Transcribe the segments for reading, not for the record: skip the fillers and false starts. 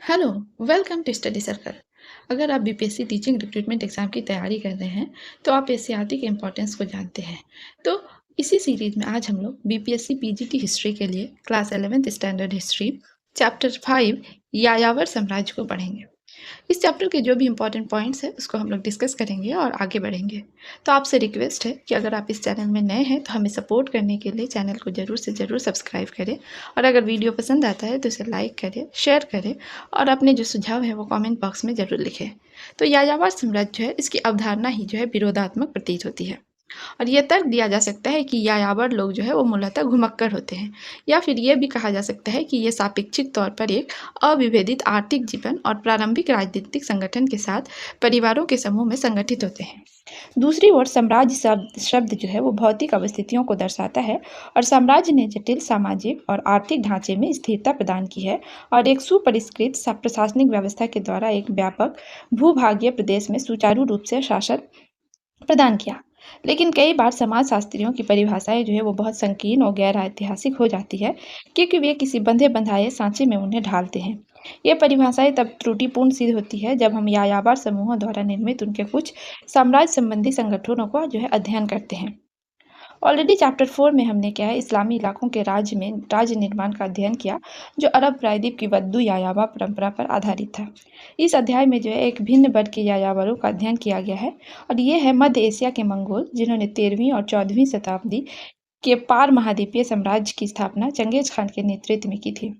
Hello, welcome to study circle. अगर आप BPSC teaching recruitment exam की तैयारी कर रहे हैं तो आप एससीईआरटी के इम्पोर्टेंस को जानते हैं। तो इसी सीरीज में आज हम लोग बीपीएससी पीजीटी हिस्ट्री के लिए class 11th standard history chapter 5 यायावर साम्राज्य को पढ़ेंगे। इस चैप्टर के जो भी इंपॉर्टेंट पॉइंट्स हैं उसको हम लोग डिस्कस करेंगे और आगे बढ़ेंगे। तो आपसे रिक्वेस्ट है कि अगर आप इस चैनल में नए हैं तो हमें सपोर्ट करने के लिए चैनल को ज़रूर से ज़रूर सब्सक्राइब करें, और अगर वीडियो पसंद आता है तो इसे लाइक करें, शेयर करें, और अपने जो सुझाव है वो कमेंट बॉक्स में ज़रूर लिखें। तो यायावर साम्राज्य जो है इसकी अवधारणा ही जो है विरोधात्मक प्रतीत होती है, और ये तर्क दिया जा सकता है कि यायावर लोग जो है वो मूलतः घुमक्कड़ होते हैं, या फिर ये भी कहा जा सकता है कि ये सापेक्षिक तौर पर एक अविभेदित आर्थिक जीवन और प्रारंभिक राजनीतिक संगठन के साथ परिवारों के समूह में संगठित होते हैं। दूसरी ओर साम्राज्य शब्द जो है वो भौतिक अवस्थितियों को दर्शाता है, और साम्राज्य ने जटिल सामाजिक और आर्थिक ढांचे में स्थिरता प्रदान की है और एक सुपरिष्कृत प्रशासनिक व्यवस्था के द्वारा एक व्यापक भूभागीय प्रदेश में सुचारू रूप से शासन प्रदान किया। लेकिन कई बार समाजशास्त्रियों की परिभाषाएं जो है वो बहुत संकीर्ण और गैर ऐतिहासिक हो जाती है, क्योंकि वे किसी बंधे बंधाए सांचे में उन्हें ढालते हैं। ये परिभाषाएं तब त्रुटिपूर्ण सिद्ध होती है जब हम यायावर समूहों द्वारा निर्मित उनके कुछ साम्राज्य संबंधी संगठनों का जो है अध्ययन करते हैं। ऑलरेडी चैप्टर 4 में हमने क्या है इस्लामी इलाकों के राज्य निर्माण का अध्ययन किया, जो अरब प्रायद्वीप की वद्दू यायावर परंपरा पर आधारित था। इस अध्याय में जो है एक भिन्न वर्ग के यायावरों का अध्ययन किया गया है, और ये है मध्य एशिया के मंगोल, जिन्होंने 13वीं और 14वीं शताब्दी के पार महाद्वीपीय साम्राज्य की स्थापना चंगेज खान के नेतृत्व में की थी।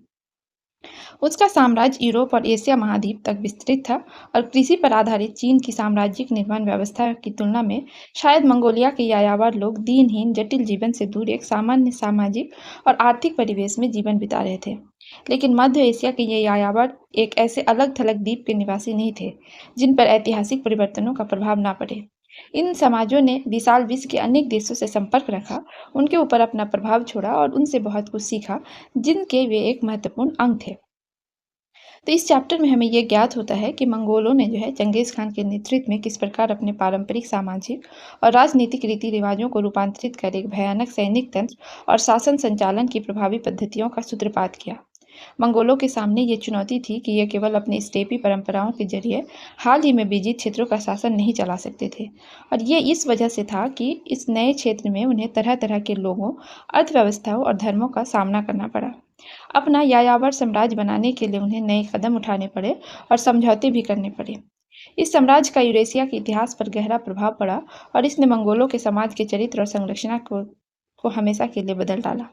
उसका साम्राज्य यूरोप और एशिया महाद्वीप तक विस्तृत था, और कृषि पर आधारित चीन की साम्राज्यिक निर्माण व्यवस्था की तुलना में शायद मंगोलिया के यायावर लोग दीनहीन जटिल जीवन से दूर एक सामान्य सामाजिक और आर्थिक परिवेश में जीवन बिता रहे थे। लेकिन मध्य एशिया के ये यायावर एक ऐसे अलग थलग द्वीप के निवासी नहीं थे जिन पर ऐतिहासिक परिवर्तनों का प्रभाव ना पड़े। इन समाजों ने विशाल विश्व के अनेक देशों से संपर्क रखा, उनके ऊपर अपना प्रभाव छोड़ा और उनसे बहुत कुछ सीखा, जिनके वे एक महत्वपूर्ण अंग थे। तो इस चैप्टर में हमें ये ज्ञात होता है कि मंगोलों ने जो है चंगेज खान के नेतृत्व में किस प्रकार अपने पारंपरिक सामाजिक और राजनीतिक रीति रिवाजों को रूपांतरित कर एक भयानक सैनिक तंत्र और शासन संचालन की प्रभावी पद्धतियों का सूत्रपात किया। मंगोलों के सामने ये चुनौती थी कि ये केवल अपनी स्टेपी परंपराओं के जरिए हाल ही में विजित क्षेत्रों का शासन नहीं चला सकते थे, और ये इस वजह से था कि इस नए क्षेत्र में उन्हें तरह तरह के लोगों, अर्थव्यवस्थाओं और धर्मों का सामना करना पड़ा। अपना यायावर साम्राज्य बनाने के लिए उन्हें नए कदम उठाने पड़े और समझौते भी करने पड़े। इस साम्राज्य का यूरेशिया के इतिहास पर गहरा प्रभाव पड़ा, और इसने मंगोलों के समाज के चरित्र और संरचना को हमेशा के लिए बदल डाला।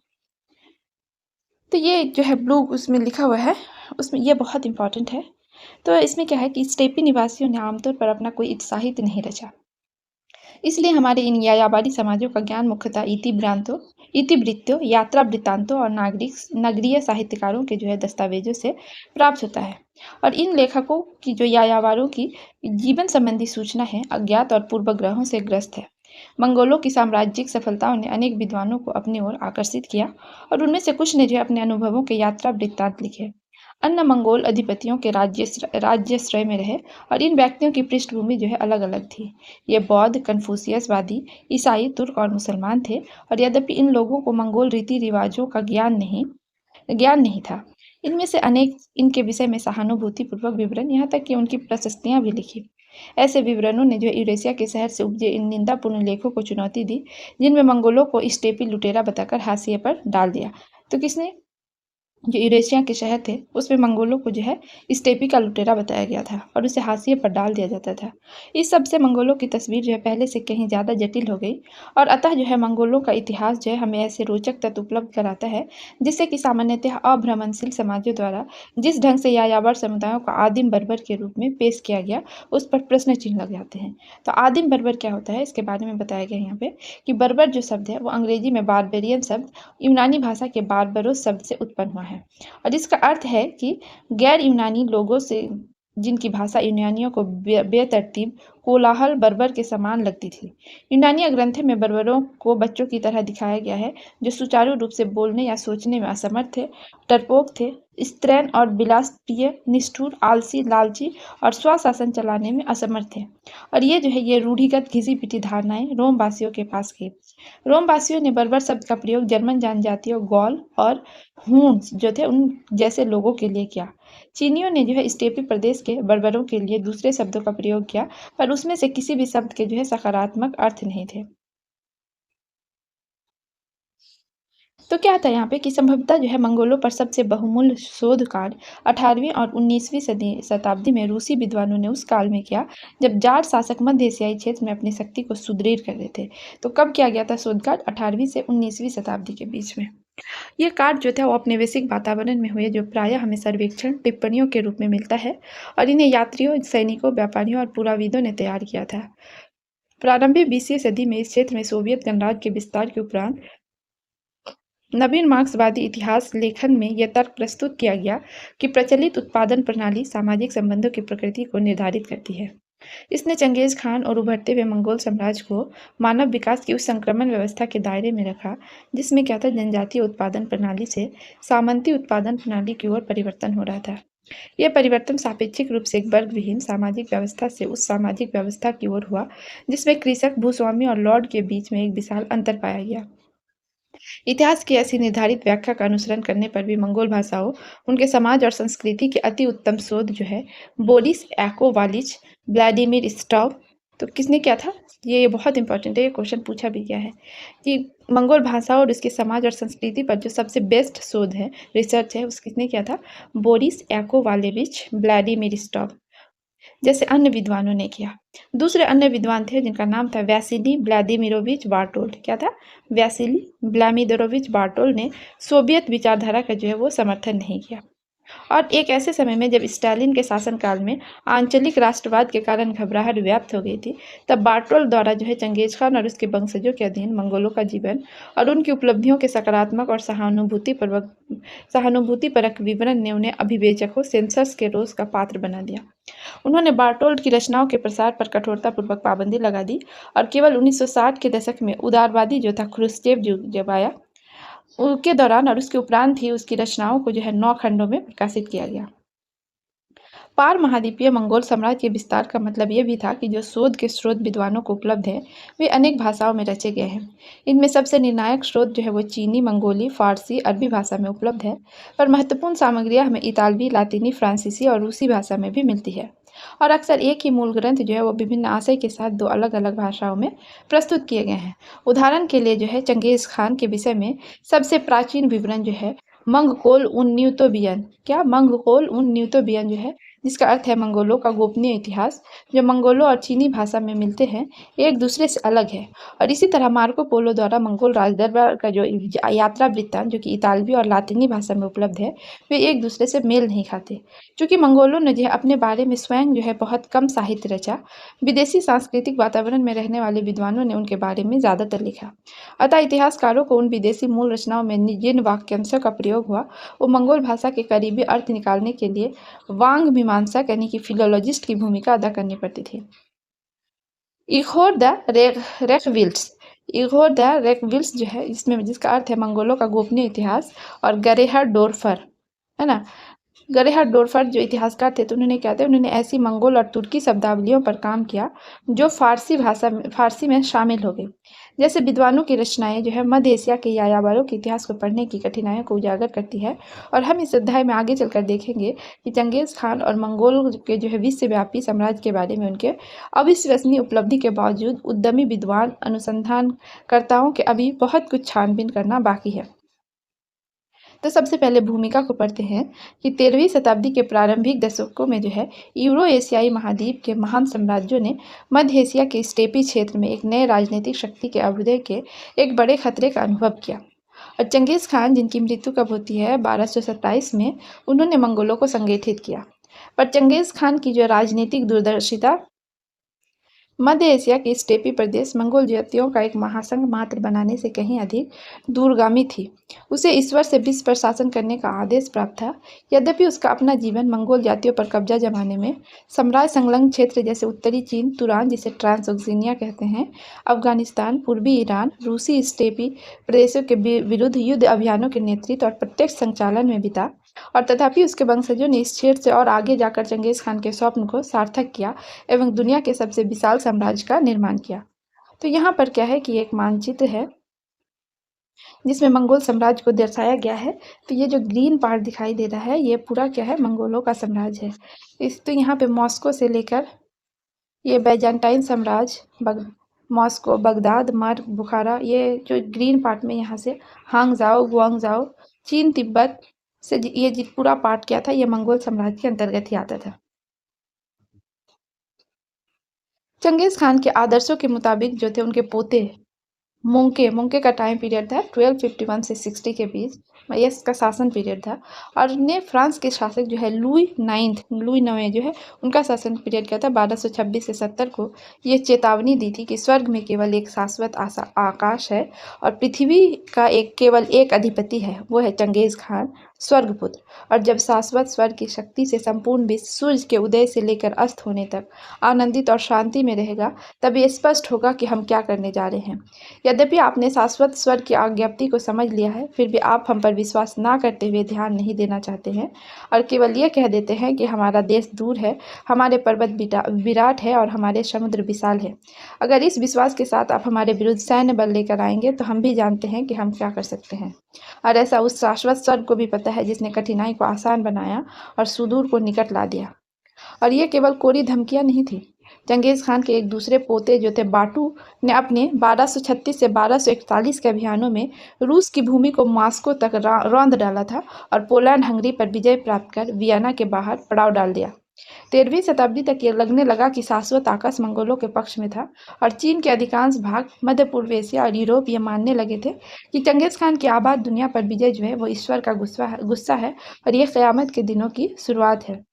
तो ये जो है ब्लू उसमें लिखा हुआ है, उसमें ये बहुत इंपॉर्टेंट है। तो इसमें क्या है कि स्टेपी निवासियों ने आमतौर पर अपना कोई साहित्य नहीं रचा, इसलिए हमारे इन यायाबारी समाजों का ज्ञान मुख्यतः इतिवृत्तों, यात्रा वृत्तांतों और नगरीय साहित्यकारों के जो है दस्तावेजों से प्राप्त होता है। और इन लेखकों की जो यायावारों की जीवन संबंधी सूचना है अज्ञात और पूर्वग्रहों से ग्रस्त है। मंगोलों की साम्राज्यिक सफलताओं ने अनेक विद्वानों को अपनी ओर आकर्षित किया, और उनमें से कुछ ने जो है अपने अनुभवों के यात्रा वृत्तांत लिखे। अन्य मंगोल अधिपतियों के राज्याश्रय में रहे, और इन व्यक्तियों की पृष्ठभूमि जो है अलग अलग थी। ये बौद्ध, कन्फ्यूशियसवादी, ईसाई, तुर्क और मुसलमान थे, और यद्यपि इन लोगों को मंगोल रीति रिवाजों का ज्ञान नहीं था। इनमें से अनेक इनके विषय में सहानुभूतिपूर्वक विवरण, यहाँ तक कि उनकी प्रशस्तियाँ भी लिखी। ऐसे विवरणों ने जो यूरेशिया के शहर से उपजे इन निंदापूर्ण लेखों को चुनौती दी, जिनमें मंगोलों को स्टेपी लुटेरा बताकर हाशिए पर डाल दिया। तो किसने? जो यूरेशिया के शहर थे उसमें मंगोलों को जो है स्टेपी का लुटेरा बताया गया था और उसे हाशिए पर डाल दिया जाता था। इस सब से मंगोलों की तस्वीर जो है पहले से कहीं ज़्यादा जटिल हो गई, और अतः जो है मंगोलों का इतिहास जो है हमें ऐसे रोचक तथ्य उपलब्ध कराता है जिससे कि सामान्यतः अभ्रमणशील समाजों द्वारा जिस ढंग से यायावर समुदायों को आदिम बर्बर के रूप में पेश किया गया उस पर प्रश्न चिन्ह लग जाते हैं। तो आदिम बर्बर क्या होता है इसके बारे में बताया गया यहाँ पे कि बर्बर जो शब्द है वो अंग्रेजी में बारबेरियन शब्द यूनानी भाषा के बारबरोस शब्द से उत्पन्न हुआ है, और इसका अर्थ है कि गैर यूनानी लोगों से जिनकी भाषा यूनानियों को बेतरतीब, कोलाहल बर्बर के समान लगती थी। यूनानी ग्रंथ में बर्बरों को बच्चों की तरह दिखाया गया है, जो सुचारू रूप से बोलने या सोचने में असमर्थ थे, डरपोक थे, स्त्रैण और विलासप्रिय, निष्ठुर, आलसी, लालची और स्वशासन चलाने में असमर्थ थे। और ये रूढ़िगत घिसी-पिटी धारणाएँ रोमवासियों के पास गईं। रोमवासियों ने बर्बर शब्द का प्रयोग जर्मन जनजातियों गौल और हूण्स जो थे उन जैसे लोगों के लिए किया। चीनियों ने स्टेपी प्रदेश के बर्बरों के लिए दूसरे शब्दों का प्रयोग किया, पर उसमें से किसी भी शब्द के सकारात्मक अर्थ नहीं थे। तो क्या था यहाँ पे कि संभवतः मंगोलों पर सबसे बहुमूल्य शोध कार्य 18वीं और 19वीं सदी शताब्दी में रूसी विद्वानों ने उस काल में किया, जब जार शासक मध्य एशियाई क्षेत्र में अपनी शक्ति को सुदृढ़ कर रहे थे। तो कब किया गया था शोध कार्य? 18वीं से 19वीं शताब्दी के बीच में। ये कार्य जो था वो औपनिवेशिक वातावरण में हुए, जो प्रायः हमें सर्वेक्षण टिप्पणियों के रूप में मिलता है, और इन्हें यात्रियों, सैनिकों, व्यापारियों और पुराविदों ने तैयार किया था। प्रारंभिक 20वीं सदी में इस क्षेत्र में सोवियत गणराज्य के विस्तार के उपरांत नवीन मार्क्सवादी इतिहास लेखन में यह तर्क प्रस्तुत किया गया कि प्रचलित उत्पादन प्रणाली सामाजिक संबंधों की प्रकृति को निर्धारित करती है। इसने चंगेज खान और उभरते हुए मंगोल साम्राज्य को मानव विकास की उस संक्रमण व्यवस्था के दायरे में रखा, जिसमें क्या था, जनजातीय उत्पादन प्रणाली से सामंती उत्पादन प्रणाली की ओर परिवर्तन हो रहा था। यह परिवर्तन सापेक्षिक रूप से एक वर्ग विहीन सामाजिक व्यवस्था से उस सामाजिक व्यवस्था की ओर हुआ, जिसमें कृषक, भूस्वामी और लॉर्ड के बीच में एक विशाल अंतर पाया गया। इतिहास की ऐसी निर्धारित व्याख्या का अनुसरण करने पर भी मंगोल भाषाओं, उनके समाज और संस्कृति के अति उत्तम शोध बोरिस याकोवालिच, व्लादिमीर स्टॉव, तो किसने किया था? ये बहुत इंपॉर्टेंट है, ये क्वेश्चन पूछा भी गया है कि मंगोल भाषा और उसके समाज और संस्कृति पर जो सबसे बेस्ट शोध है, रिसर्च है, उस किसने किया था? बोरिस याकोवालेविच, व्लादिमीर स्टॉव जैसे अन्य विद्वानों ने किया। दूसरे अन्य विद्वान थे जिनका नाम था वैसिली व्लादिमीरोविच बार्टोल्ड। क्या था? वैसिली व्लादिमीरोविच बार्टोल्ड ने सोवियत विचारधारा का वो समर्थन नहीं किया। और एक ऐसे समय में जब स्टालिन के शासनकाल में आंचलिक राष्ट्रवाद के कारण घबराहट व्याप्त हो गई थी, तब बार्टोल्ड द्वारा चंगेज खान और उसके वंशजों के अधीन मंगोलों का जीवन और उनकी उपलब्धियों के सकारात्मक और सहानुभूतिपरक विवरण ने उन्हें अभिवेचकों, सेंसर्स के रोष का पात्र बना दिया। उन्होंने बार्टोल्ड की रचनाओं के प्रसार पर कठोरतापूर्वक पाबंदी लगा दी, और केवल 1960 के दशक में उदारवादी था ख्रुश्चेव जब आया, उसके दौरान और उसके उपरांत ही उसकी रचनाओं को 9 खंडों में प्रकाशित किया गया। पार महाद्वीपीय मंगोल साम्राज्य के विस्तार का मतलब ये भी था कि जो शोध के स्रोत विद्वानों को उपलब्ध हैं, वे अनेक भाषाओं में रचे गए हैं। इनमें सबसे निर्णायक स्रोत वो चीनी, मंगोली, फारसी, अरबी भाषा में उपलब्ध है, पर महत्वपूर्ण सामग्रियाँ हमें इतालवी, लातिनी, फ्रांसीसी और रूसी भाषा में भी मिलती है। और अक्सर एक ही मूल ग्रंथ वो विभिन्न आशय के साथ 2 अलग-अलग भाषाओं में प्रस्तुत किए गए हैं। उदाहरण के लिए चंगेज खान के विषय में सबसे प्राचीन विवरण मंगकोल उन न्यूटोबियन, क्या? मंगकोल उन न्यूटोबियन जिसका अर्थ है मंगोलों का गोपनीय इतिहास, जो मंगोलों और चीनी भाषा में मिलते हैं, एक दूसरे से अलग है। और इसी तरह मार्को पोलो द्वारा मंगोल राजदरबार का जो यात्रा वृत्तांत, जो कि इतालवी और लातिनी भाषा में उपलब्ध है, वे एक दूसरे से मेल नहीं खाते। चूँकि मंगोलों ने अपने बारे में स्वयं बहुत कम साहित्य रचा, विदेशी सांस्कृतिक वातावरण में रहने वाले विद्वानों ने उनके बारे में ज़्यादातर लिखा। अतः इतिहासकारों को उन विदेशी मूल रचनाओं में जिन वाक्यांशों का प्रयोग हुआ, वो मंगोल भाषा के करीबी अर्थ निकालने के लिए वांग मीमांसक यानी कि फिलोलॉजिस्ट की भूमिका अदा करनी पड़ती थी। इगोर द रेखविल्स, इगोर द रेखविल्स इसमें जिसका अर्थ है मंगोलों का गोपनीय इतिहास, और गरेहर डोरफर, है ना? गरेहर डोरफर जो इतिहासकार थे, तो उन्होंने क्या था, उन्होंने ऐसी मंगोल और तुर्की शब्दावलियों पर काम किया जो फारसी में शामिल हो गई। जैसे विद्वानों की रचनाएं मध्य एशिया के यायावरों के इतिहास को पढ़ने की कठिनाइयों को उजागर करती है। और हम इस अध्याय में आगे चलकर देखेंगे कि चंगेज खान और मंगोल के विश्वव्यापी साम्राज्य के बारे में उनके अविश्वसनीय उपलब्धि के बावजूद उद्यमी विद्वान अनुसंधानकर्ताओं के अभी बहुत कुछ छानबीन करना बाकी है। तो सबसे पहले भूमिका को पढ़ते हैं कि 13वीं शताब्दी के प्रारंभिक दशकों में यूरो एशियाई महाद्वीप के महान साम्राज्यों ने मध्य एशिया के स्टेपी क्षेत्र में एक नए राजनीतिक शक्ति के अभ्युदय के एक बड़े खतरे का अनुभव किया। और चंगेज खान, जिनकी मृत्यु कब होती है? 1227 में, उन्होंने मंगोलों को संगठित किया। पर चंगेज खान की जो राजनीतिक दूरदर्शिता मध्य एशिया के स्टेपी प्रदेश मंगोल जातियों का एक महासंघ मात्र बनाने से कहीं अधिक दूरगामी थी। उसे ईश्वर से विश्व पर शासन करने का आदेश प्राप्त था। यद्यपि उसका अपना जीवन मंगोल जातियों पर कब्जा जमाने में, साम्राज्य संलग्न क्षेत्र जैसे उत्तरी चीन, तुरान जिसे ट्रांसओक्सिनिया कहते हैं, अफगानिस्तान, पूर्वी ईरान, रूसी स्टेपी प्रदेशों के विरुद्ध युद्ध अभियानों के नेतृत्व और प्रत्यक्ष संचालन में बिता। और तथापि उसके वंशजों ने इस क्षेत्र से और आगे जाकर चंगेज खान के स्वप्न को सार्थक किया एवं दुनिया के सबसे विशाल साम्राज्य का निर्माण किया। तो यहाँ पर क्या है कि एक मानचित्र है जिसमें मंगोल साम्राज्य को दर्शाया गया है। तो ये जो ग्रीन पार्ट दिखाई दे रहा है ये पूरा क्या है, मंगोलों का साम्राज्य है। इस तो यहाँ पे मॉस्को से लेकर ये बैजेंटाइन साम्राज्य, मॉस्को, बगदाद, मर्ग, बुखारा, ये जो ग्रीन पार्ट में यहाँ से हांगजाओ, गुआंगजाओ, चीन, तिब्बत से ये पूरा पार्ट क्या था, ये मंगोल साम्राज्य के अंतर्गत ही आता था। चंगेज खान के आदर्शों के मुताबिक जो थे उनके पोते मोंके का टाइम पीरियड था 1251 से 60 के बीच, ये इसका शासन पीरियड था। और ने फ्रांस के शासक जो है लुई नौवें जो है उनका शासन पीरियड क्या था 1226 से 70 को, ये चेतावनी दी थी कि स्वर्ग में केवल एक शाश्वत आकाश है और पृथ्वी का केवल एक अधिपति है, वो है चंगेज खान स्वर्गपुत्र। और जब शाश्वत स्वर्ग की शक्ति से संपूर्ण विश्व सूर्य के उदय से लेकर अस्त होने तक आनंदित और शांति में रहेगा, तब ये स्पष्ट होगा कि हम क्या करने जा रहे हैं। यद्यपि आपने शाश्वत स्वर की आज्ञप्ति को समझ लिया है, फिर भी आप हम पर विश्वास ना करते हुए ध्यान नहीं देना चाहते हैं और केवल ये कह देते हैं कि हमारा देश दूर है, हमारे पर्वत विराट है और हमारे समुद्र विशाल है। अगर इस विश्वास के साथ आप हमारे विरुद्ध सैन्य बल लेकर आएंगे तो हम भी जानते हैं कि हम क्या कर सकते हैं। और ऐसा उस शाश्वत स्वर्ग को भी पता है जिसने कठिनाई को आसान बनाया और सुदूर को निकट ला दिया। और ये केवल कोरी धमकियां नहीं थी। चंगेज खान के एक दूसरे पोते जो थे बाटू ने अपने 1236 से 1241 के अभियानों में रूस की भूमि को मॉस्को तक रौंद डाला था और पोलैंड हंगरी पर विजय प्राप्त कर वियना के बाहर पड़ाव डाल दिया। 13वीं शताब्दी तक ये लगने लगा कि शाश्वत आकाश मंगोलों के पक्ष में था और चीन के अधिकांश भाग, मध्य पूर्व एशिया और यूरोप ये मानने लगे थे कि चंगेज खान की आबाद दुनिया पर विजय जो है वो ईश्वर का गुस्सा है और ये क़यामत के दिनों की शुरुआत है।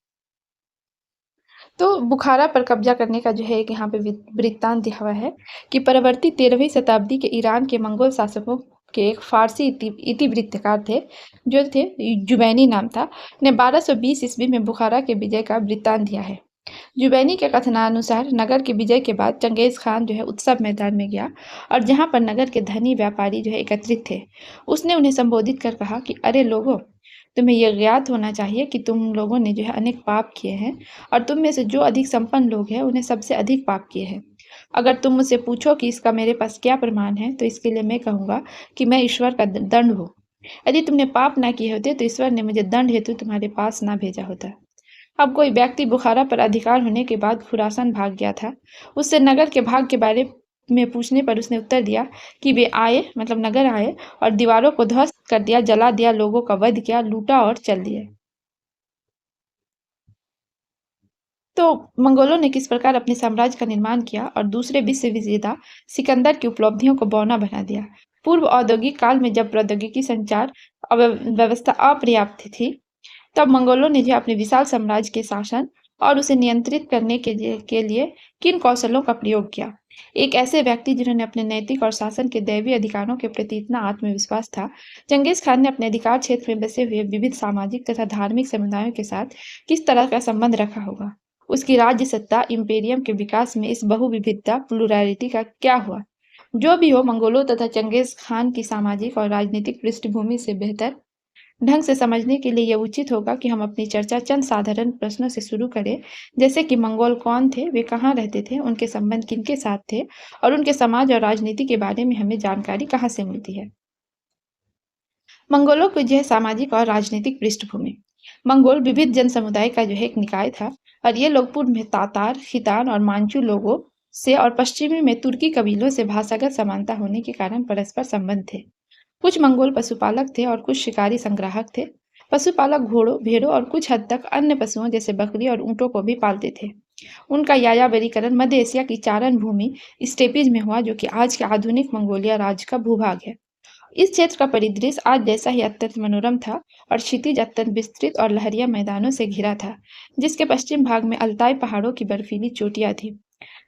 तो बुखारा पर कब्जा करने का जो है एक यहाँ पे वृत्तांत दिया हुआ है कि परवर्ती 13वीं शताब्दी के ईरान के मंगोल शासकों के एक फारसी इतिवृत्तकार थे जो थे जुबैनी नाम था, ने 1220 ईस्वी में बुखारा के विजय का वृत्तांत दिया है। जुबैनी के कथनानुसार नगर के विजय के बाद चंगेज खान जो है उत्सव मैदान में गया और जहाँ पर नगर के धनी व्यापारी जो है एकत्रित थे, उसने उन्हें संबोधित कर कहा कि अरे लोगों, तुम्हें यह ज्ञात होना चाहिए कि तुम लोगों ने जो है अनेक पाप किए हैं और तुम में से जो अधिक संपन्न लोग हैं उन्हें सबसे अधिक पाप किए हैं। अगर तुम मुझसे पूछो कि इसका मेरे पास क्या प्रमाण है तो इसके लिए मैं कहूँगा कि मैं ईश्वर का दंड हूँ। यदि तुमने पाप ना किए होते तो ईश्वर ने मुझे दंड हेतु तुम्हारे पास ना भेजा होता। अब कोई व्यक्ति बुखारा पर अधिकार होने के बाद खुरासान भाग गया था। उससे नगर के भाग के बारे में पूछने पर उसने उत्तर दिया कि वे आए, मतलब नगर आए और दीवारों को ध्वस्त कर दिया, जला दिया, लोगों का वध किया, लूटा और चल दिए। तो मंगोलों ने किस प्रकार अपने साम्राज्य का निर्माण किया और दूसरे विश्व विजेता सिकंदर की उपलब्धियों को बौना बना दिया। पूर्व औद्योगिक काल में जब प्रौद्योगिकी संचार व्यवस्था अपर्याप्त थी, तब मंगोलों ने जो अपने विशाल साम्राज्य के शासन और उसे नियंत्रित करने के लिए किन कौशलों का प्रयोग किया। एक ऐसे व्यक्ति जिन्होंने अपने नैतिक और शासन के दैवीय अधिकारों के प्रति इतना आत्मविश्वास था, चंगेज खान ने अपने अधिकार क्षेत्र में बसे हुए विविध सामाजिक तथा धार्मिक समुदायों के साथ किस तरह का संबंध रखा होगा। उसकी राज्य सत्ता इम्पेरियम के विकास में इस बहुविविधता प्लुरैलिटी का क्या हुआ। जो भी हो, मंगोलों तथा चंगेज खान की सामाजिक और राजनीतिक पृष्ठभूमि से बेहतर ढंग से समझने के लिए यह उचित होगा कि हम अपनी चर्चा चंद साधारण प्रश्नों से शुरू करें, जैसे कि मंगोल कौन थे, वे कहाँ रहते थे, उनके संबंध किनके साथ थे और उनके समाज और राजनीति के बारे में हमें जानकारी कहाँ से मिलती है। मंगोलों की जो है सामाजिक और राजनीतिक पृष्ठभूमि। मंगोल विविध जन समुदाय का जो है एक निकाय था और ये लोग पूर्व में तातार, खितान और मांचू लोगों से और पश्चिमी में तुर्की कबीलों से भाषागत समानता होने के कारण परस्पर संबंध थे। कुछ मंगोल पशुपालक थे और कुछ शिकारी संग्राहक थे। पशुपालक घोड़ों, भेड़ों और कुछ हद तक अन्य पशुओं जैसे बकरी और ऊंटों को भी पालते थे। उनका यायावरीकरण मध्य एशिया की चारण भूमि स्टेपीज में हुआ, जो कि आज के आधुनिक मंगोलिया राज्य का भूभाग है। इस क्षेत्र का परिदृश्य आज जैसा ही अत्यंत मनोरम था और क्षितिज अत्यंत विस्तृत और लहरिया मैदानों से घिरा था, जिसके पश्चिम भाग में अल्ताई पहाड़ों की बर्फीली चोटियां थी।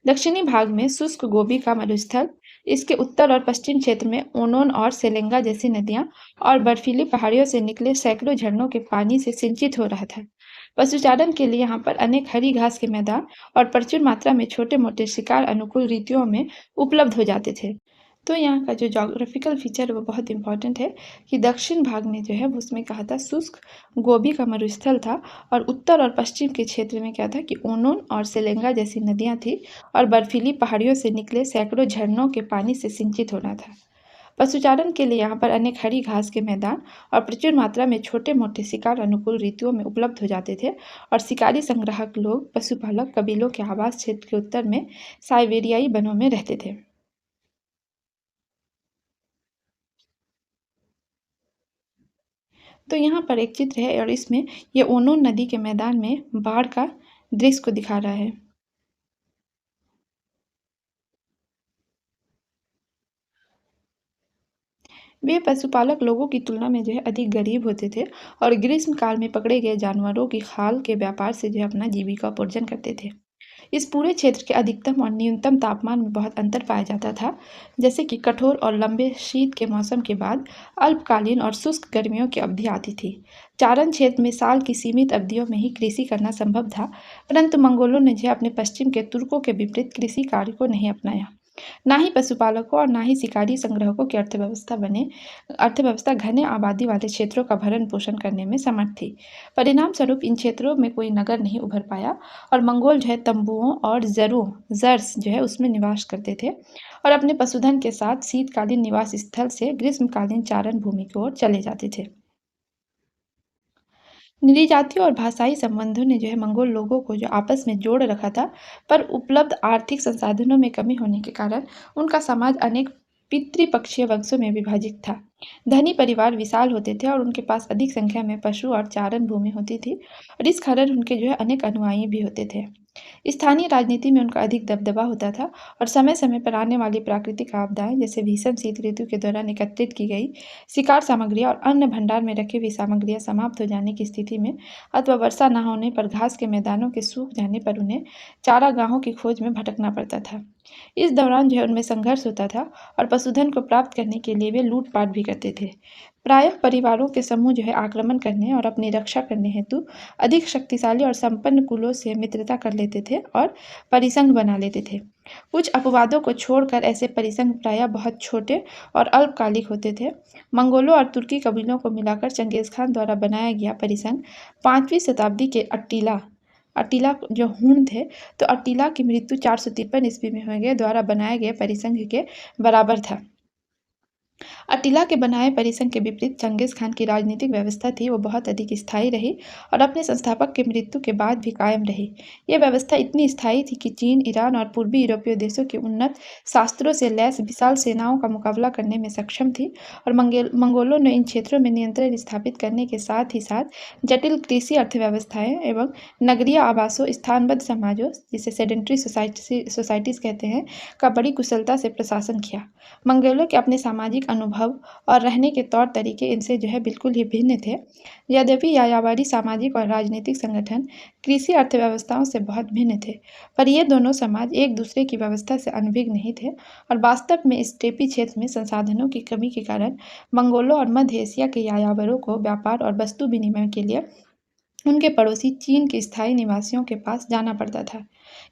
दक्षिणी भाग में शुष्क गोबी का मरुस्थल, इसके उत्तर और पश्चिम क्षेत्र में ओनोन और सेलेंगा जैसी नदियां और बर्फीली पहाड़ियों से निकले सैकड़ों झरनों के पानी से सिंचित हो रहा था। पशुचारण के लिए यहाँ पर अनेक हरी घास के मैदान और प्रचुर मात्रा में छोटे मोटे शिकार अनुकूल रीतियों में उपलब्ध हो जाते थे। तो यहाँ का जो जोग्राफिकल फीचर है वो बहुत इंपॉर्टेंट है कि दक्षिण भाग में जो है वो उसमें कहा था शुष्क गोबी का मरुस्थल था, और उत्तर और पश्चिम के क्षेत्र में क्या था कि ओनोन और सेलेंगा जैसी नदियां थी और बर्फीली पहाड़ियों से निकले सैकड़ों झरनों के पानी से सिंचित होना था। पशुचारण के लिए यहाँ पर अनेक हरी घास के मैदान और प्रचुर मात्रा में छोटे मोटे शिकार अनुकूल रीतियों में उपलब्ध हो जाते थे, और शिकारी संग्राहक लोग पशुपालक कबीलों के आवास क्षेत्र के उत्तर में साइबेरियाई वनों में रहते थे। तो यहाँ पर एक चित्र है और इसमें ये ओनोन नदी के मैदान में बाढ़ का दृश्य को दिखा रहा है। वे पशुपालक लोगों की तुलना में जो है अधिक गरीब होते थे और ग्रीष्म काल में पकड़े गए जानवरों की खाल के व्यापार से जो है अपना जीविकोपार्जन करते थे। इस पूरे क्षेत्र के अधिकतम और न्यूनतम तापमान में बहुत अंतर पाया जाता था, जैसे कि कठोर और लंबे शीत के मौसम के बाद अल्पकालीन और शुष्क गर्मियों की अवधि आती थी। चारण क्षेत्र में साल की सीमित अवधियों में ही कृषि करना संभव था, परंतु मंगोलों ने जो है अपने पश्चिम के तुर्कों के विपरीत कृषि कार्य को नहीं अपनाया। ना ही पशुपालकों और ना ही शिकारी संग्राहकों की अर्थव्यवस्था घने आबादी वाले क्षेत्रों का भरण पोषण करने में समर्थ थी। परिणाम स्वरूप इन क्षेत्रों में कोई नगर नहीं उभर पाया, और मंगोल जो है तंबुओं और जर्स जो है उसमें निवास करते थे और अपने पशुधन के साथ शीतकालीन निवास स्थल से ग्रीष्मकालीन चारण भूमि की ओर चले जाते थे। नृजातीय और भाषाई संबंधों ने जो है मंगोल लोगों को जो आपस में जोड़ रखा था, पर उपलब्ध आर्थिक संसाधनों में कमी होने के कारण उनका समाज अनेक पितृपक्षीय वंशों में विभाजित था। धनी परिवार विशाल होते थे और उनके पास अधिक संख्या में पशु और चारण भूमि होती थी, और इस कारण उनके जो है अनेक अनुयायी भी होते थे। स्थानीय राजनीति में उनका अधिक दबदबा होता था, और समय समय पर आने वाली प्राकृतिक आपदाएं जैसे भीषण शीत ऋतु के दौरान एकत्रित की गई शिकार सामग्रियां और अन्य भंडार में रखी हुई सामग्रियां समाप्त हो जाने की स्थिति में, अथवा वर्षा न होने पर घास के मैदानों के सूख जाने पर उन्हें चारागाहों की खोज में भटकना पड़ता था। इस दौरान जो है उनमें संघर्ष होता था, और पशुधन को प्राप्त करने के लिए वे लूटपाट भी करते थे। प्रायः परिवारों के समूह जो है आक्रमण करने और अपनी रक्षा करने हेतु अधिक शक्तिशाली और संपन्न कुलों से मित्रता कर लेते थे और परिसंघ बना लेते थे। कुछ अपवादों को छोड़कर ऐसे परिसंघ प्रायः बहुत छोटे और अल्पकालिक होते थे। मंगोलों और तुर्की कबीलों को मिलाकर चंगेज खान द्वारा बनाया गया परिसंघ 5वीं शताब्दी के अट्टिला अट्टिला जो हूण थे, तो अट्टिला की मृत्यु 453 ईस्वी में हुए द्वारा बनाए गए परिसंघ के बराबर था। अटिला के बनाए परिसंघ के विपरीत चंगेज खान की राजनीतिक व्यवस्था थी वो बहुत अधिक स्थायी रही और अपने संस्थापक की मृत्यु के बाद भी कायम रही। यह व्यवस्था इतनी स्थायी थी कि चीन, ईरान और पूर्वी यूरोपीय देशों की उन्नत शास्त्रों से लैस विशाल सेनाओं का मुकाबला करने में सक्षम थी, और मंगोलों ने इन क्षेत्रों में नियंत्रण स्थापित करने के साथ ही साथ जटिल कृषि अर्थव्यवस्थाएं एवं नगरीय आवासों, स्थानबद्ध समाजों जिसे सेडेंट्री सोसाइटीज कहते हैं, का बड़ी कुशलता से प्रशासन किया। मंगोलों के अपने सामाजिक अनुभव और रहने के तौर तरीके इनसे जो है बिल्कुल ही भिन्न थे। यद्यपि यायावरी सामाजिक और राजनीतिक संगठन कृषि अर्थव्यवस्थाओं से बहुत भिन्न थे, पर ये दोनों समाज एक दूसरे की व्यवस्था से अनभिज्ञ नहीं थे, और वास्तव में इस स्टेपी क्षेत्र में संसाधनों की कमी के कारण मंगोलों और मध्य एशिया के यायावरों को व्यापार और वस्तु विनिमय के लिए उनके पड़ोसी चीन के स्थायी निवासियों के पास जाना पड़ता था।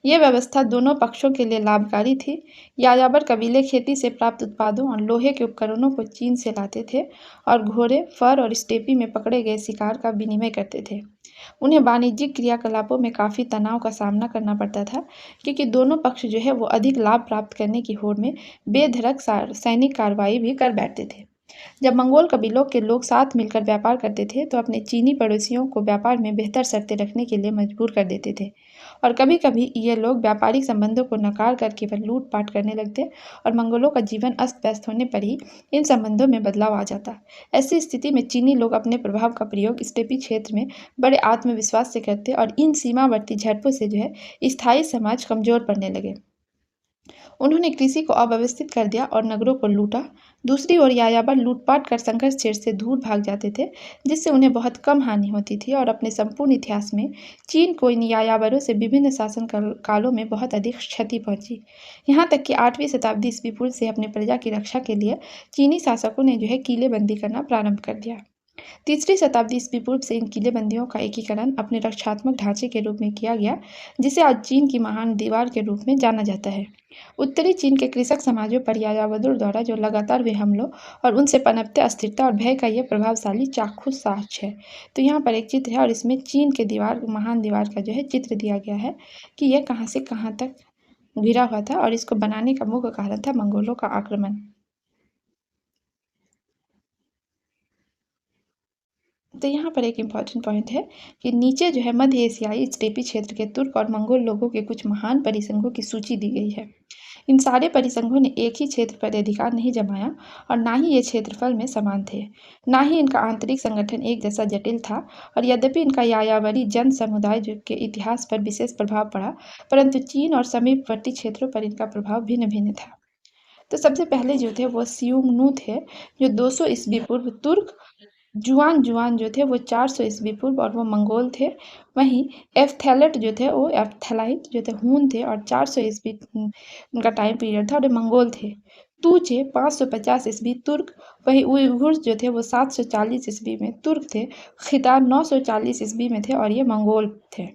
यह व्यवस्था दोनों पक्षों के लिए लाभकारी थी। यायावर कबीले खेती से प्राप्त उत्पादों और लोहे के उपकरणों को चीन से लाते थे और घोड़े, फर और स्टेपी में पकड़े गए शिकार का विनिमय करते थे। उन्हें वाणिज्यिक क्रियाकलापों में काफ़ी तनाव का सामना करना पड़ता था, क्योंकि दोनों पक्ष जो है वो अधिक लाभ प्राप्त करने की होड़ में बेधड़क सैनिक कार्रवाई भी कर बैठते थे। जब मंगोल कबीलों के लोग साथ मिलकर व्यापार करते थे, तो अपने चीनी पड़ोसियों को व्यापार में बेहतर शर्तें रखने के लिए मजबूर कर देते थे, और कभी-कभी ये लोग व्यापारिक संबंधों को नकार कर केवल लूट-पाट करने लगते, और मंगोलों का जीवन अस्त-व्यस्त होने पर ही इन संबंधों में बदलाव आ जाता। ऐसी स्थिति में चीनी लोग अपने प्रभाव का प्रयोग स्टेपी क्षेत्र में बड़े आत्मविश्वास से करते, और इन सीमावर्ती झड़पों से जो है स्थायी समाज कमजोर पड़ने लगे। उन्होंने कृषि को अव्यवस्थित कर दिया और नगरों को लूटा। दूसरी ओर यायावर लूटपाट कर संघर्ष क्षेत्र से दूर भाग जाते थे, जिससे उन्हें बहुत कम हानि होती थी और अपने संपूर्ण इतिहास में चीन को इन यायावरों से विभिन्न शासन कालों में बहुत अधिक क्षति पहुंची। यहाँ तक कि 8वीं शताब्दी ईस्वी पूर्व से अपने प्रजा की रक्षा के लिए चीनी शासकों ने जो है किलेबंदी करना प्रारंभ कर दिया। तीसरी शताब्दी ईस्वी पूर्व से इन किलेबंदियों का एकीकरण अपने रक्षात्मक ढांचे के रूप में किया गया, जिसे आज चीन की महान दीवार के रूप में जाना जाता है। उत्तरी चीन के कृषक समाजों पर यायावरों द्वारा जो लगातार हुए हमलों और उनसे पनपते अस्थिरता और भय का यह प्रभावशाली चाक्षुष साक्ष्य है। तो यहाँ पर एक चित्र है और इसमें चीन के दीवार महान दीवार का जो है चित्र दिया गया है कि यह कहाँ से कहाँ तक घिरा हुआ था और इसको बनाने का मुख्य कारण था मंगोलों का आक्रमण। तो यहाँ पर एक इम्पॉर्टेंट पॉइंट है कि नीचे जो है मध्य एशियाई स्टेपी क्षेत्र के तुर्क और मंगोल लोगों के कुछ महान परिसंघों की सूची दी गई है। इन सारे परिसंघों ने एक ही क्षेत्र पर अधिकार नहीं जमाया और ना ही ये क्षेत्रफल में समान थे, ना ही इनका आंतरिक संगठन एक जैसा जटिल था। और यद्यपि इनका यायावरी जन समुदाय के इतिहास पर विशेष प्रभाव पड़ा, परंतु चीन और समीपवर्ती क्षेत्रों पर इनका प्रभाव भिन्न भिन्न था। तो सबसे पहले जो थे वो सियुंगनू थे, जो 200 ईस्वी पूर्व तुर्क। जुआन जुआन जो थे वो 400 ईस्वी पूर्व और वो मंगोल थे। वहीं एफ्थेलेट जो थे वो एफ्थेलाइट जो थे हून थे और 400 ईस्वी उनका टाइम पीरियड था और ये मंगोल थे। तूचे 550 ईस्वी तुर्क। वहीं उइघुर्स जो थे वो 740 ईस्वी में तुर्क थे। खितान 940 ईस्वी में थे और ये मंगोल थे।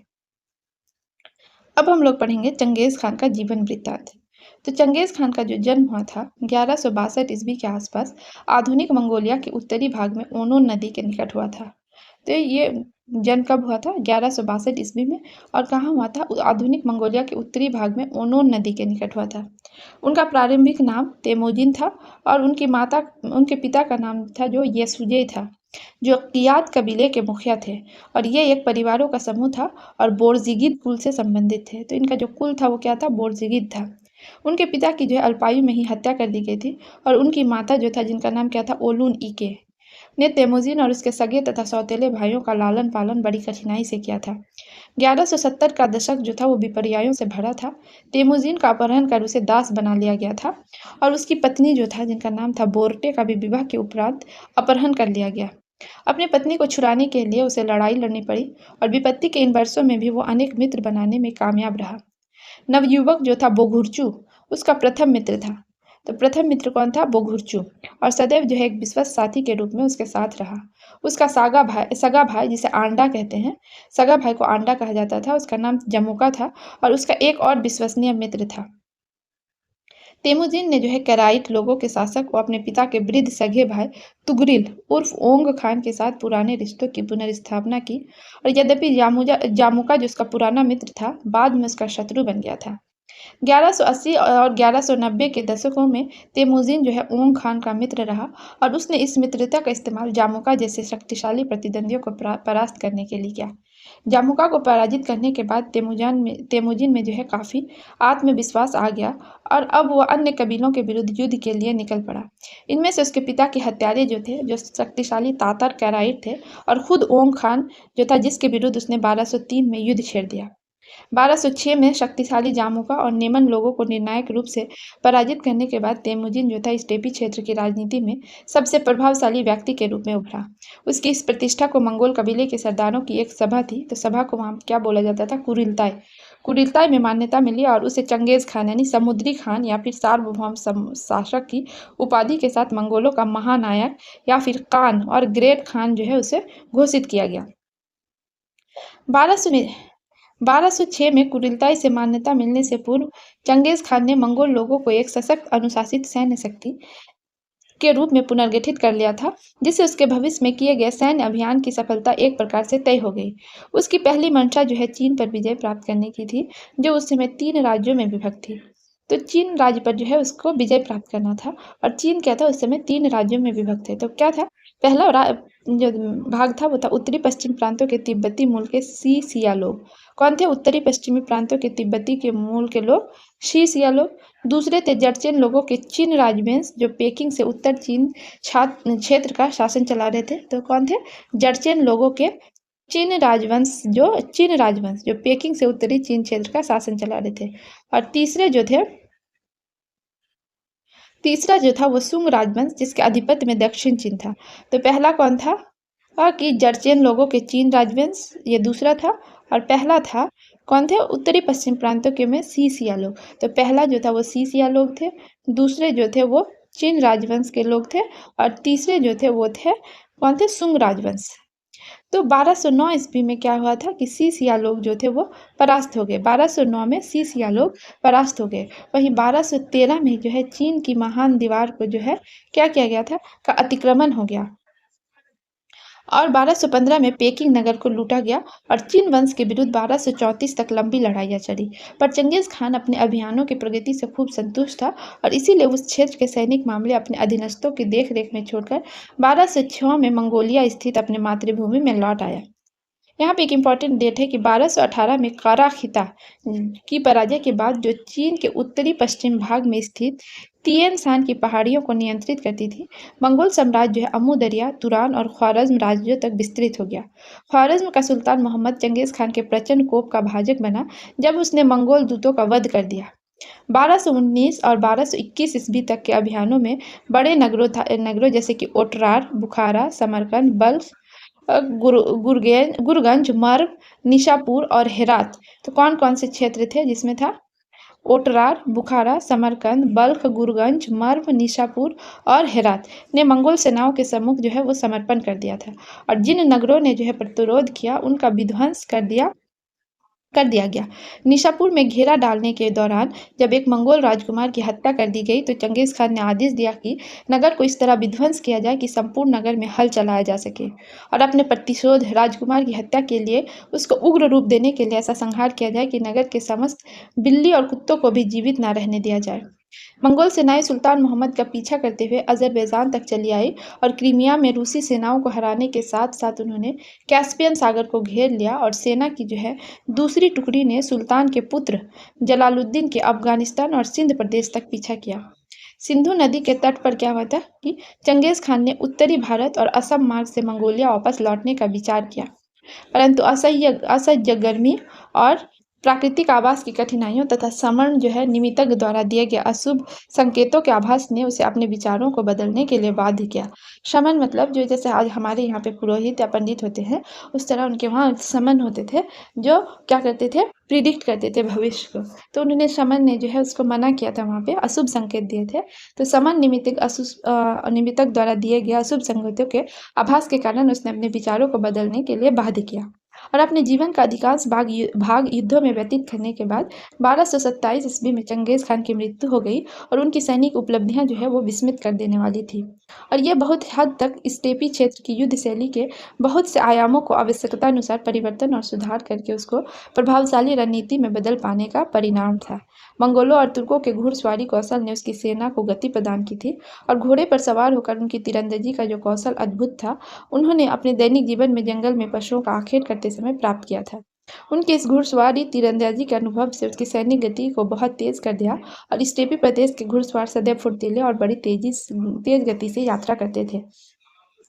अब हम लोग पढ़ेंगे चंगेज खान का जीवन वृत्तांत। तो चंगेज खान का जो जन्म हुआ था 1162 ईस्वी के आसपास आधुनिक मंगोलिया के उत्तरी भाग में ओनोन नदी के निकट हुआ था। तो ये जन्म कब हुआ था? 1162 ईस्वी में। और कहाँ हुआ था? आधुनिक मंगोलिया के उत्तरी भाग में ओनोन नदी के निकट हुआ था। उनका प्रारंभिक नाम तेमोजिन था और उनके पिता का नाम था जो येसुजे था, जो कियात कबीले के मुखिया थे। और ये एक परिवारों का समूह था और बोरजिगिद कुल से संबंधित थे। तो इनका जो कुल था वो क्या था? बोरजिगिद था। उनके पिता की जो है अल्पायु में ही हत्या कर दी गई थी और उनकी माता जो था जिनका नाम क्या था? ओलून ईके ने तेमुजिन और उसके सगे तथा सौतेले भाइयों का लालन पालन बड़ी कठिनाई से किया था। 1170 का दशक जो था वो विपर्यायों से भरा था। तेमुजिन का अपहरण कर उसे दास बना लिया गया था और उसकी पत्नी जो था जिनका नाम था बोर्टे का भी विवाह के उपरांत अपहरण कर लिया गया। अपनी पत्नी को छुड़ाने के लिए उसे लड़ाई लड़नी पड़ी और विपत्ति के इन वर्षों में भी वो अनेक मित्र बनाने में कामयाब रहा। नवयुवक जो था बोघुरचू उसका प्रथम मित्र था। तो प्रथम मित्र कौन था? बोघुरचू। और सदैव जो है एक विश्वस्त साथी के रूप में उसके साथ रहा। उसका सगा भाई जिसे आंडा कहते हैं, सगा भाई को आंडा कहा जाता था, उसका नाम जमुका था और उसका एक और विश्वसनीय मित्र था। तेमुजिन ने जो है कराइट लोगों के शासक को अपने पिता के वृद्ध सगे भाई तुगरिल उर्फ ओंग खान के साथ पुराने रिश्तों की पुनर्स्थापना की। और यद्यपि जामुका जो उसका पुराना मित्र था बाद में उसका शत्रु बन गया था। 1180 और 1190 के दशकों में तेमुजिन जो है ओंग खान का मित्र रहा और उसने इस मित्रता का इस्तेमाल जामुका जैसे शक्तिशाली प्रतिद्वंदियों को परास्त करने के लिए किया। जामुका को पराजित करने के बाद तेमुजिन में जो है काफ़ी आत्मविश्वास आ गया और अब वह अन्य कबीलों के विरुद्ध युद्ध के लिए निकल पड़ा। इनमें से उसके पिता के हत्यारे जो थे जो शक्तिशाली तातर कैराइट थे और खुद ओंग खान जो था जिसके विरुद्ध उसने 1203 में युद्ध छेड़ दिया। 1206 में शक्तिशाली जामुका और नेमन लोगों को निर्णायक रूप से पराजित करने के बाद तेमुजिन जो था स्टेपी क्षेत्र की राजनीति में सबसे प्रभावशाली व्यक्ति के रूप में उभरा। उसकी इस प्रतिष्ठा को मंगोल कबीले के सरदारों की एक सभा थी, तो सभा को वहाँ क्या बोला जाता था? कुरिलताई। कुरिलताई में मान्यता मिली और उसे चंगेज खान यानी समुद्री खान या फिर सार्वभौम शासक की उपाधि के साथ मंगोलों का महानायक या फिर कान और ग्रेट खान जो है उसे घोषित किया गया। 1206 में कुरिलताई से मान्यता मिलने से पूर्व चंगेज खान ने मंगोल लोगों को एक सशक्त अनुशासित सैन्य शक्ति के रूप में पुनर्गठित कर लिया था, जिससे उसके भविष्य में किए गए सैन्य अभियान की सफलता एक प्रकार से तय हो गई। उसकी पहली मंशा जो है चीन पर विजय प्राप्त करने की थी, जो उस समय 3 राज्यों में विभक्त थी। तो चीन राज्य पर जो है उसको विजय प्राप्त करना था और चीन क्या था? उस समय 3 राज्यों में विभक्त थे। तो क्या था? पहला जो भाग था वो था उत्तरी पश्चिम प्रांतों के तिब्बती मूल के सी सिया लोग। कौन थे? उत्तरी पश्चिमी प्रांतों के तिब्बती के मूल के लोग शी सिया लोग। दूसरे थे जर्चिन लोगों के चिन राजवंश जो पेकिंग से उत्तर चीन क्षेत्र का शासन चला रहे थे। तो कौन थे? जर्चिन लोगों के चिन राजवंश जो पेकिंग से उत्तरी चीन क्षेत्र का शासन चला रहे थे। और तीसरे जो थे तीसरा जो था वो सुंग राजवंश, जिसके आधिपत्य में दक्षिण चीन था। तो पहला कौन था? कि जर्चियन लोगों के चीन राजवंश, ये दूसरा था। और पहला था कौन थे? उत्तरी पश्चिम प्रांतों के में सीसिया लोग। तो पहला जो था वो सीसिया लोग थे, दूसरे जो थे वो चीन राजवंश के लोग थे, और तीसरे जो थे वो थे कौन थे? सुंग राजवंश। तो 1209 ईस्वी में क्या हुआ था कि सीसिया लोग जो थे वो परास्त हो गए। 1209 में सीसिया लोग परास्त हो गए। वहीं 1213 में जो है चीन की महान दीवार को जो है क्या किया गया था? का अतिक्रमण हो गया। और 1215 में पेकिंग नगर को लूटा गया और चीन वंश के विरुद्ध 1234 तक लंबी लड़ाइयाँ चली। पर चंगेज खान अपने अभियानों की प्रगति से खूब संतुष्ट था और इसीलिए उस क्षेत्र के सैनिक मामले अपने अधीनस्थों की देखरेख में छोड़कर 1206 में मंगोलिया स्थित अपने मातृभूमि में लौट आया। यहाँ पे एक इम्पॉर्टेंट डेट है कि 1218 में काराखिता की पराजय के बाद जो चीन के उत्तरी पश्चिम भाग में स्थित तिएन शान की पहाड़ियों को नियंत्रित करती थी, मंगोल साम्राज्य जो है अमू दरिया, तुरान और ख्वारज्म राज्यों तक विस्तृत हो गया। ख्वारज्म का सुल्तान मोहम्मद चंगेज खान के प्रचंड कोप का भाजक बना जब उसने मंगोल दूतों का वध कर दिया। 1219 और 1221 ईस्वी तक के अभियानों में बड़े नगरों जैसे कि ओटरार, बुखारा, समरकंद, बल्ख, गुरगंज, मर्व, निशापुर और हेरात। तो कौन कौन से क्षेत्र थे जिसमें था? ओटरार, बुखारा, समरकंद, बल्ख, गुरगंज, मर्व, निशापुर और हेरात ने मंगोल सेनाओं के सम्मुख जो है वो समर्पण कर दिया था। और जिन नगरों ने जो है प्रतिरोध किया उनका विध्वंस कर दिया गया। निशापुर में घेरा डालने के दौरान जब एक मंगोल राजकुमार की हत्या कर दी गई तो चंगेज खान ने आदेश दिया कि नगर को इस तरह विध्वंस किया जाए कि संपूर्ण नगर में हल चलाया जा सके, और अपने प्रतिशोध राजकुमार की हत्या के लिए उसको उग्र रूप देने के लिए ऐसा संहार किया जाए कि नगर के समस्त बिल्ली और कुत्तों को भी जीवित न रहने दिया जाए। मंगोल सेनाएं सुल्तान मोहम्मद का पीछा करते हुए अजरबैजान तक चली आई और क्रीमिया में रूसी सेनाओं को हराने के साथ साथ उन्होंने कैस्पियन सागर को घेर लिया और सेना की जो है दूसरी टुकड़ी ने सुल्तान के पुत्र जलालुद्दीन के अफगानिस्तान और सिंध प्रदेश तक पीछा किया। सिंधु नदी के तट पर क्या हुआ था कि चंगेज खान ने उत्तरी भारत और असम मार्ग से मंगोलिया वापस लौटने का विचार किया, परंतु असह्य गर्मी और प्राकृतिक आवास की कठिनाइयों तथा समण जो है निमित्तक द्वारा दिए गए अशुभ संकेतों के आभास ने उसे अपने विचारों को बदलने के लिए बाध्य किया। शमन मतलब जो जैसे आज हमारे यहाँ पे पुरोहित या पंडित होते हैं, उस तरह उनके वहाँ समन होते थे जो क्या करते थे? प्रिडिक्ट करते थे भविष्य को। तो उन्होंने शमन ने जो है उसको मना किया था, वहाँ पे अशुभ संकेत दिए थे। तो समन निमित्तक द्वारा दिए गए अशुभ संकेतों के आभास के कारण उसने अपने विचारों को बदलने के लिए बाध्य किया और अपने जीवन का अधिकांश भाग युद्धों में व्यतीत करने के बाद 1227 ईस्वी में चंगेज खान की मृत्यु हो गई और उनकी सैनिक उपलब्धियां जो है वो विस्मित कर देने वाली थी। और ये बहुत हद तक स्टेपी क्षेत्र की युद्ध शैली के बहुत से आयामों को आवश्यकता अनुसार परिवर्तन और सुधार करके उसको प्रभावशाली रणनीति में बदल पाने का परिणाम था। मंगोलों और तुर्कों के घुड़सवारी कौशल ने उसकी सेना को गति प्रदान की थी और घोड़े पर सवार होकर उनकी तीरंदाजी का जो कौशल अद्भुत था, उन्होंने अपने दैनिक जीवन में जंगल में पशुओं का आखेट करते समय प्राप्त किया था। उनके इस घुड़सवारी तीरंदाजी के अनुभव से उसकी सैनिक गति को बहुत तेज कर दिया और स्टेपी प्रदेश के घुड़सवार सदैव फुर्तीले और बड़ी तेज गति से यात्रा करते थे।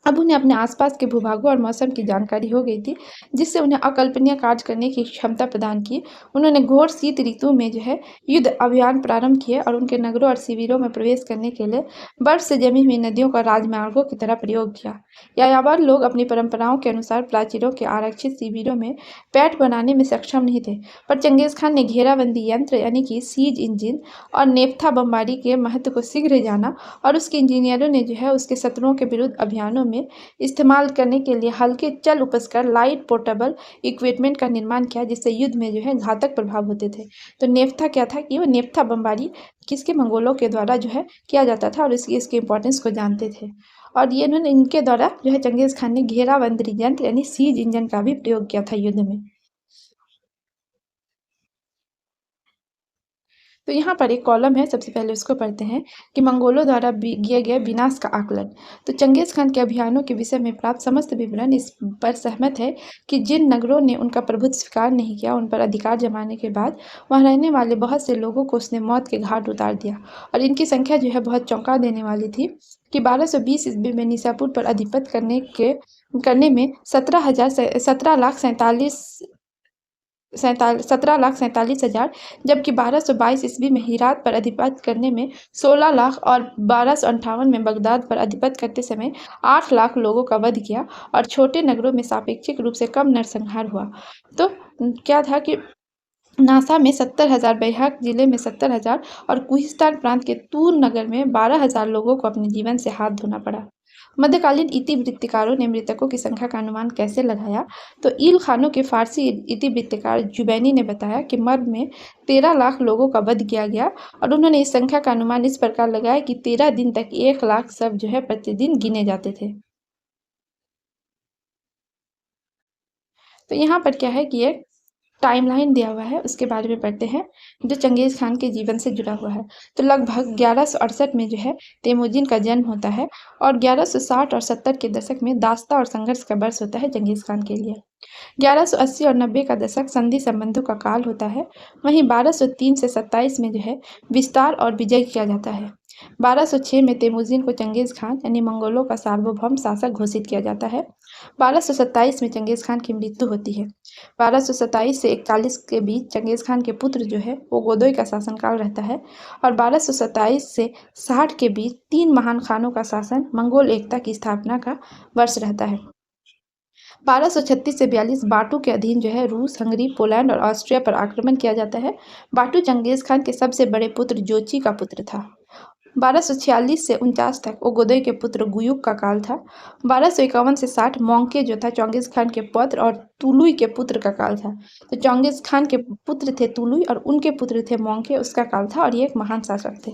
अब उन्हें अपने आसपास के भूभागों और मौसम की जानकारी हो गई थी, जिससे उन्हें अकल्पनीय कार्य करने की क्षमता प्रदान की। उन्होंने घोर शीत ऋतु में जो है युद्ध अभियान प्रारंभ किए और उनके नगरों और शिविरों में प्रवेश करने के लिए बर्फ से जमी हुई नदियों का राजमार्गों की तरह प्रयोग किया। यायावर लोग अपनी परंपराओं के अनुसार प्राचीरों के आरक्षित शिविरों में पैठ बनाने में सक्षम नहीं थे, पर चंगेज खान ने घेराबंदी यंत्र यानी कि सीज इंजन और नेफ्था बमबारी के महत्व को शीघ्र जाना और उसके इंजीनियरों ने जो है उसके शत्रुओं के विरुद्ध अभियानों में इस्तेमाल करने के लिए हल्के चल उपस्कर लाइट पोर्टेबल इक्विपमेंट का निर्माण किया, जिससे युद्ध में जो है घातक प्रभाव होते थे। तो नेफ्था क्या था कि वो नेफ्था बमबारी किसके? मंगोलों के द्वारा जो है किया जाता था और इसके इंपॉर्टेंस को जानते थे। और ये इन्होंने इनके द्वारा जो है चंगेज खान ने घेराबंदी यंत्र यानी सीज इंजन का भी प्रयोग किया था युद्ध में। तो यहाँ पर एक कॉलम है, सबसे पहले उसको पढ़ते हैं कि मंगोलों द्वारा किए गए विनाश का आकलन। तो चंगेज खान के अभियानों के विषय में प्राप्त समस्त विवरण इस पर सहमत है कि जिन नगरों ने उनका प्रभुत्व स्वीकार नहीं किया, उन पर अधिकार जमाने के बाद वहाँ रहने वाले बहुत से लोगों को उसने मौत के घाट उतार दिया और इनकी संख्या जो है बहुत चौंका देने वाली थी कि 1220 ईस्वी में निशापुर पर अधिपत्य करने में 17 लाख 47 17,47,000, जबकि 1222 ईस्वी में हिरात पर अधिपत्य करने में 16 लाख और 1258 में बगदाद पर अधिपत्य करते समय 8 लाख लोगों का वध किया और छोटे नगरों में सापेक्षिक रूप से कम नरसंहार हुआ। तो क्या था कि नासा में 70,000, बैहाक जिले में 70,000 और कुहिस्तान प्रांत के तूर नगर में 12,000 लोगों को अपने जीवन से हाथ धोना पड़ा। मध्यकालीन इतिवृत्तिकारों ने मृतकों की संख्या का अनुमान कैसे लगाया? तो ईल खानों के फारसी इतिवृत्तिकार जुबैनी ने बताया कि मर्ग में 13 लाख लोगों का वध किया गया और उन्होंने इस संख्या का अनुमान इस प्रकार लगाया कि 13 दिन तक 1 लाख शव जो है प्रतिदिन गिने जाते थे। तो यहाँ पर क्या है कि एक टाइमलाइन दिया हुआ है, उसके बारे में पढ़ते हैं, जो चंगेज़ खान के जीवन से जुड़ा हुआ है। तो लगभग 1168 में जो है तेमुजीन का जन्म होता है और 1160 और 70 के दशक में दास्ता और संघर्ष का वर्ष होता है चंगेज़ खान के लिए। 1180 और 90 का दशक संधि संबंधों का काल होता है। वहीं 1203 से 27 में जो है विस्तार और विजय किया जाता है। 1206 में तेमुजीन को चंगेज़ खान यानी मंगोलों का सार्वभौम शासक घोषित किया जाता है। 1227 में चंगेज़ खान की मृत्यु होती है। 1227 से 41 के बीच चंगेज़ खान के पुत्र जो है वो गोदोई का शासनकाल रहता है और 1227 से 60 के बीच 3 महान खानों का शासन मंगोल एकता की स्थापना का वर्ष रहता है। 1236 से 42 बाटू के अधीन जो है रूस, हंगरी, पोलैंड और ऑस्ट्रिया पर आक्रमण किया जाता है। बाटू चंगेज़ खान के सबसे बड़े पुत्र जोची का पुत्र था। 1246 से 49 तक ओगोदई के पुत्र गुयुक का काल था। 1251 से 60 मोंके जो था चंगेज़ खान के पौत्र और तुलुई के पुत्र का काल था। तो चंगेज़ खान के पुत्र थे तुलुई और उनके पुत्र थे मोंके, उसका काल था और ये एक महान शासक थे।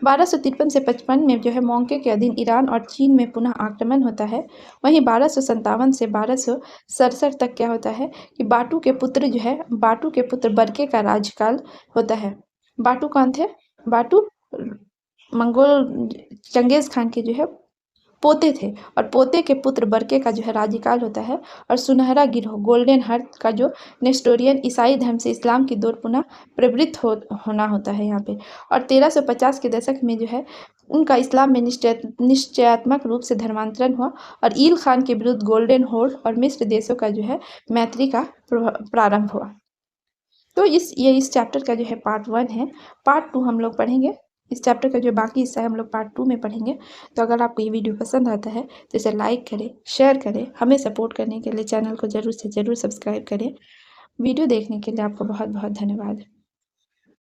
1253 से 55 में जो है मोंके के अधीन ईरान और चीन में पुनः आक्रमण होता है। वहीं 1257 से 1267 तक क्या होता है कि बाटू के पुत्र बरके का राज्यकाल होता है। बाटू कौन थे? बाटू मंगोल चंगेज़ खान के जो है पोते थे और पोते के पुत्र बरके का जो है राज्यकाल होता है और सुनहरा गिरोह गोल्डन हर्थ का जो नेस्टोरियन ईसाई धर्म से इस्लाम की दौर पुनः प्रवृत्त होना होता है यहाँ पे। और 1350 के दशक में जो है उनका इस्लाम में निश्चयात्मक रूप से धर्मांतरण हुआ और ईल खान के विरुद्ध गोल्डन होर्ड और मिस्र देशों का जो है मैत्री का प्रारंभ हुआ। तो इस चैप्टर का जो है पार्ट 1 है। पार्ट 2 हम लोग पढ़ेंगे। इस चैप्टर का जो बाकी हिस्सा है हम लोग पार्ट 2 में पढ़ेंगे। तो अगर आपको ये वीडियो पसंद आता है तो इसे लाइक करें, शेयर करें। हमें सपोर्ट करने के लिए चैनल को ज़रूर से ज़रूर सब्सक्राइब करें। वीडियो देखने के लिए आपको बहुत बहुत धन्यवाद।